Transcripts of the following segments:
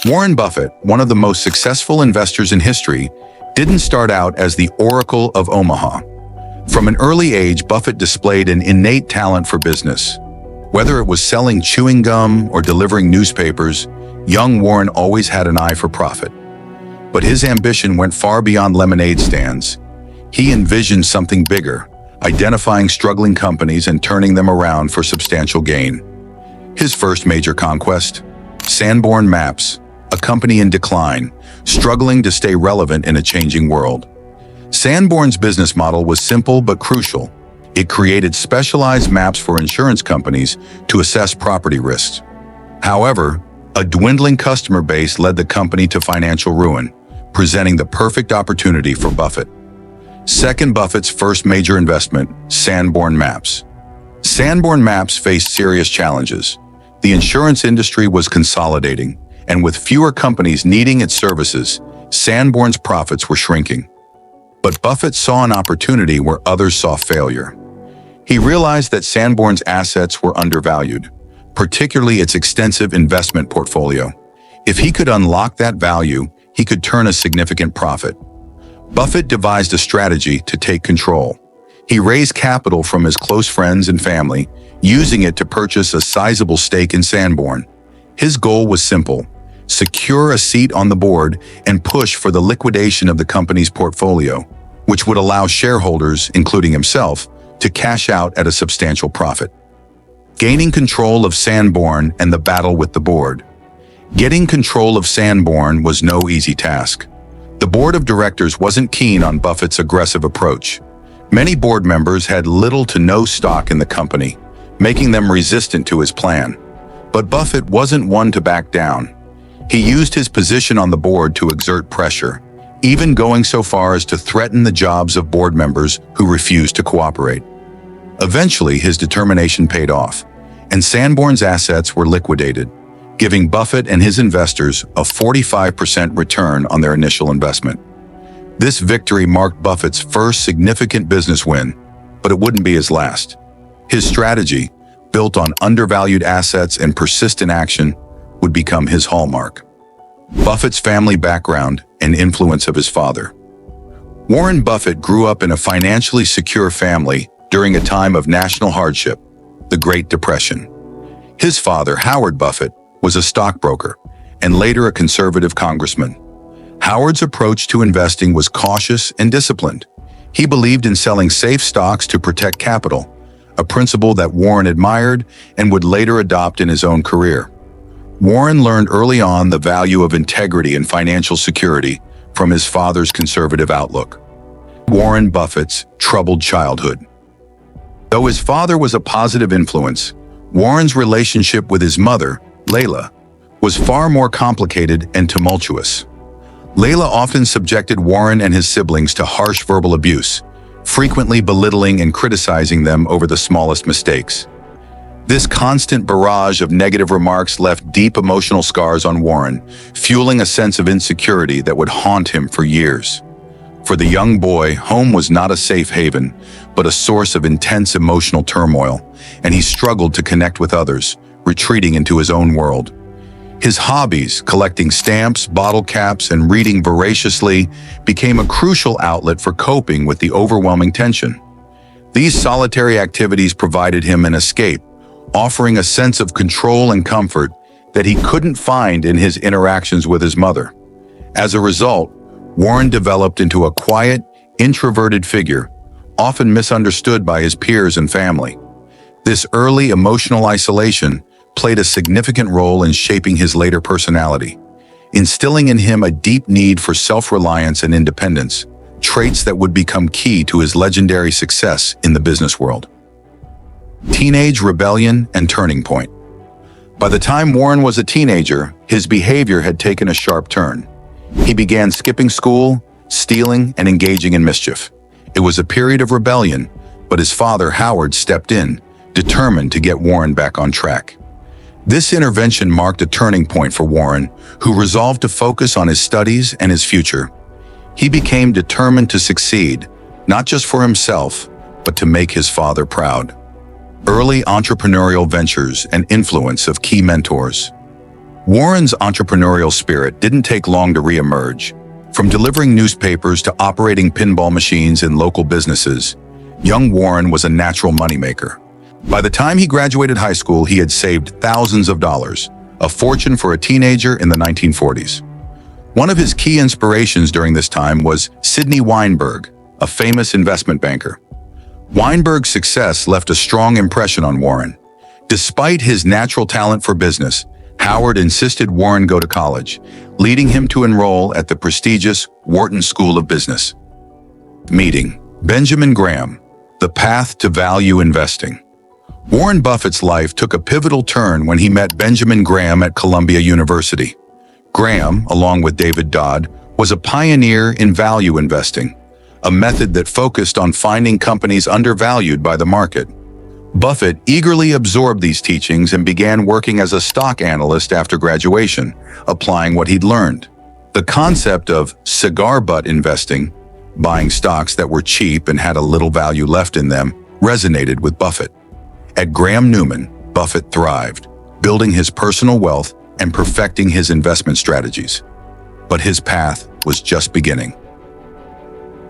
Warren Buffett, one of the most successful investors in history, didn't start out as the Oracle of Omaha. From an early age, Buffett displayed an innate talent for business. Whether it was selling chewing gum or delivering newspapers, young Warren always had an eye for profit. But his ambition went far beyond lemonade stands. He envisioned something bigger, identifying struggling companies and turning them around for substantial gain. His first major conquest? Sanborn Maps, a company in decline, struggling to stay relevant in a changing world. Sanborn's business model was simple but crucial. It created specialized maps for insurance companies to assess property risks. However, a dwindling customer base led the company to financial ruin, presenting the perfect opportunity for Buffett. Second, Buffett's first major investment, Sanborn Maps. Sanborn Maps faced serious challenges. The insurance industry was consolidating, and with fewer companies needing its services, Sanborn's profits were shrinking. But Buffett saw an opportunity where others saw failure. He realized that Sanborn's assets were undervalued, particularly its extensive investment portfolio. If he could unlock that value, he could turn a significant profit. Buffett devised a strategy to take control. He raised capital from his close friends and family, using it to purchase a sizable stake in Sanborn. His goal was simple: secure a seat on the board and push for the liquidation of the company's portfolio, which would allow shareholders, including himself, to cash out at a substantial profit. Gaining control of Sanborn and the battle with the board. Getting control of Sanborn was no easy task. The board of directors wasn't keen on Buffett's aggressive approach. Many board members had little to no stock in the company, making them resistant to his plan. But Buffett wasn't one to back down. He used his position on the board to exert pressure, even going so far as to threaten the jobs of board members who refused to cooperate. Eventually, his determination paid off, and Sanborn's assets were liquidated, giving Buffett and his investors a 45% return on their initial investment. This victory marked Buffett's first significant business win, but it wouldn't be his last. His strategy, built on undervalued assets and persistent action, would become his hallmark. Buffett's family background and influence of his father. Warren Buffett grew up in a financially secure family during a time of national hardship, the Great Depression. His father, Howard Buffett, was a stockbroker and later a conservative congressman. Howard's approach to investing was cautious and disciplined. He believed in selling safe stocks to protect capital, a principle that Warren admired and would later adopt in his own career. Warren learned early on the value of integrity and financial security from his father's conservative outlook. Warren Buffett's troubled childhood. Though his father was a positive influence, Warren's relationship with his mother, Layla, was far more complicated and tumultuous. Layla often subjected Warren and his siblings to harsh verbal abuse, frequently belittling and criticizing them over the smallest mistakes. This constant barrage of negative remarks left deep emotional scars on Warren, fueling a sense of insecurity that would haunt him for years. For the young boy, home was not a safe haven, but a source of intense emotional turmoil, and he struggled to connect with others, retreating into his own world. His hobbies, collecting stamps, bottle caps, and reading voraciously, became a crucial outlet for coping with the overwhelming tension. These solitary activities provided him an escape, offering a sense of control and comfort that he couldn't find in his interactions with his mother. As a result, Warren developed into a quiet, introverted figure, often misunderstood by his peers and family. This early emotional isolation played a significant role in shaping his later personality, instilling in him a deep need for self-reliance and independence, traits that would become key to his legendary success in the business world. Teenage rebellion and turning point. By the time Warren was a teenager, his behavior had taken a sharp turn. He began skipping school, stealing, and engaging in mischief. It was a period of rebellion, but his father, Howard, stepped in, determined to get Warren back on track. This intervention marked a turning point for Warren, who resolved to focus on his studies and his future. He became determined to succeed, not just for himself, but to make his father proud. Early entrepreneurial ventures and influence of key mentors. Warren's entrepreneurial spirit didn't take long to re-emerge. From delivering newspapers to operating pinball machines in local businesses, young Warren was a natural moneymaker. By the time he graduated high school, he had saved thousands of dollars, a fortune for a teenager in the 1940s. One of his key inspirations during this time was Sidney Weinberg, a famous investment banker. Weinberg's success left a strong impression on Warren. Despite his natural talent for business, Howard insisted Warren go to college, leading him to enroll at the prestigious Wharton School of Business. Meeting Benjamin Graham, the path to value investing. Warren Buffett's life took a pivotal turn when he met Benjamin Graham at Columbia University. Graham, along with David Dodd, was a pioneer in value investing, a method that focused on finding companies undervalued by the market. Buffett eagerly absorbed these teachings and began working as a stock analyst after graduation, applying what he'd learned. The concept of cigar butt investing, buying stocks that were cheap and had a little value left in them, resonated with Buffett. At Graham Newman, Buffett thrived, building his personal wealth and perfecting his investment strategies. But his path was just beginning.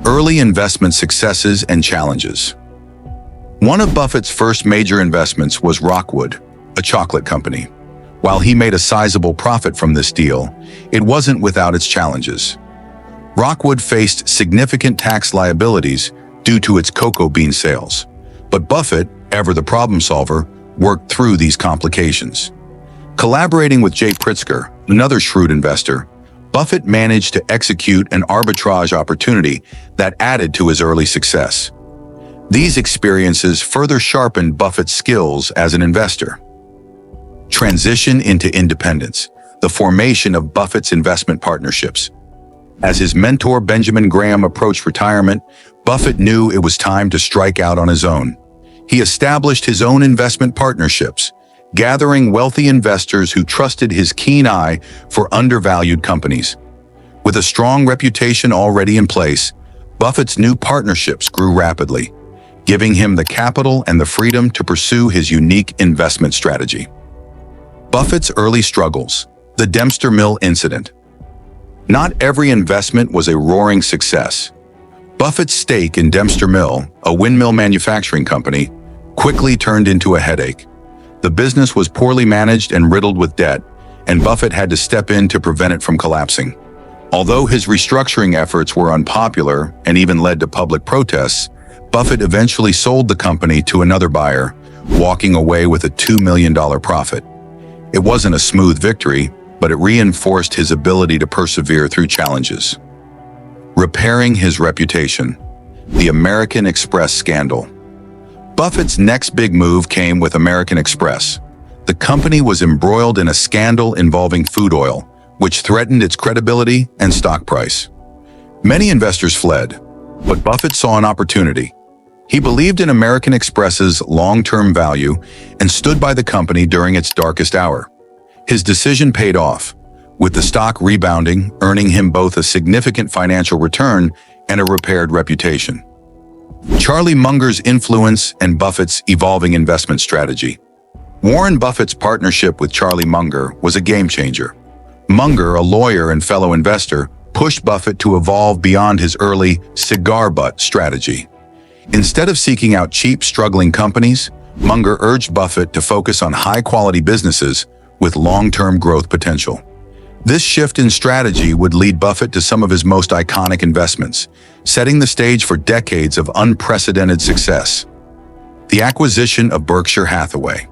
Early investment successes and challenges. One of Buffett's first major investments was Rockwood, a chocolate company. While he made a sizable profit from this deal, it wasn't without its challenges. Rockwood faced significant tax liabilities due to its cocoa bean sales. But Buffett, ever the problem solver, worked through these complications. Collaborating with Jay Pritzker, another shrewd investor, Buffett managed to execute an arbitrage opportunity that added to his early success. These experiences further sharpened Buffett's skills as an investor. Transition into independence, the formation of Buffett's investment partnerships. As his mentor Benjamin Graham approached retirement, Buffett knew it was time to strike out on his own. He established his own investment partnerships, gathering wealthy investors who trusted his keen eye for undervalued companies. With a strong reputation already in place, Buffett's new partnerships grew rapidly, giving him the capital and the freedom to pursue his unique investment strategy. Buffett's early struggles, the Dempster Mill incident. Not every investment was a roaring success. Buffett's stake in Dempster Mill, a windmill manufacturing company, quickly turned into a headache. The business was poorly managed and riddled with debt, and Buffett had to step in to prevent it from collapsing. Although his restructuring efforts were unpopular and even led to public protests, Buffett eventually sold the company to another buyer, walking away with a $2 million profit. It wasn't a smooth victory, but it reinforced his ability to persevere through challenges. Repairing his reputation. The American Express scandal. Buffett's next big move came with American Express. The company was embroiled in a scandal involving food oil, which threatened its credibility and stock price. Many investors fled, but Buffett saw an opportunity. He believed in American Express's long-term value and stood by the company during its darkest hour. His decision paid off, with the stock rebounding, earning him both a significant financial return and a repaired reputation. Charlie Munger's influence and Buffett's evolving investment strategy. Warren Buffett's partnership with Charlie Munger was a game-changer. Munger, a lawyer and fellow investor, pushed Buffett to evolve beyond his early cigar butt strategy. Instead of seeking out cheap, struggling companies, Munger urged Buffett to focus on high-quality businesses with long-term growth potential. This shift in strategy would lead Buffett to some of his most iconic investments, setting the stage for decades of unprecedented success. The acquisition of Berkshire Hathaway.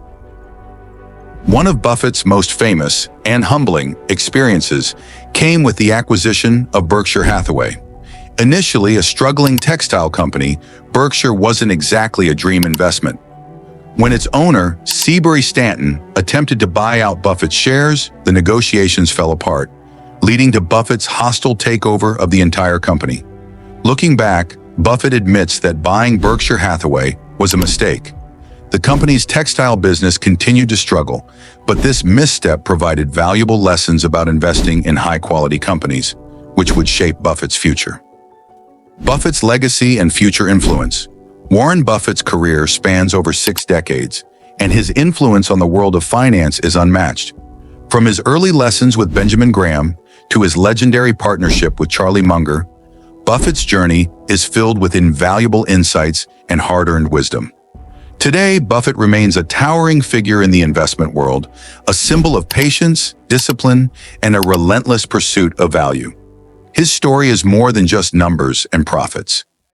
One of Buffett's most famous and humbling experiences came with the acquisition of Berkshire Hathaway. Initially a struggling textile company, Berkshire wasn't exactly a dream investment. When its owner, Seabury Stanton, attempted to buy out Buffett's shares, the negotiations fell apart, leading to Buffett's hostile takeover of the entire company. Looking back, Buffett admits that buying Berkshire Hathaway was a mistake. The company's textile business continued to struggle, but this misstep provided valuable lessons about investing in high-quality companies, which would shape Buffett's future. Buffett's legacy and future influence. Warren Buffett's career spans over 6 decades, and his influence on the world of finance is unmatched. From his early lessons with Benjamin Graham to his legendary partnership with Charlie Munger, Buffett's journey is filled with invaluable insights and hard-earned wisdom. Today, Buffett remains a towering figure in the investment world, a symbol of patience, discipline, and a relentless pursuit of value. His story is more than just numbers and profits.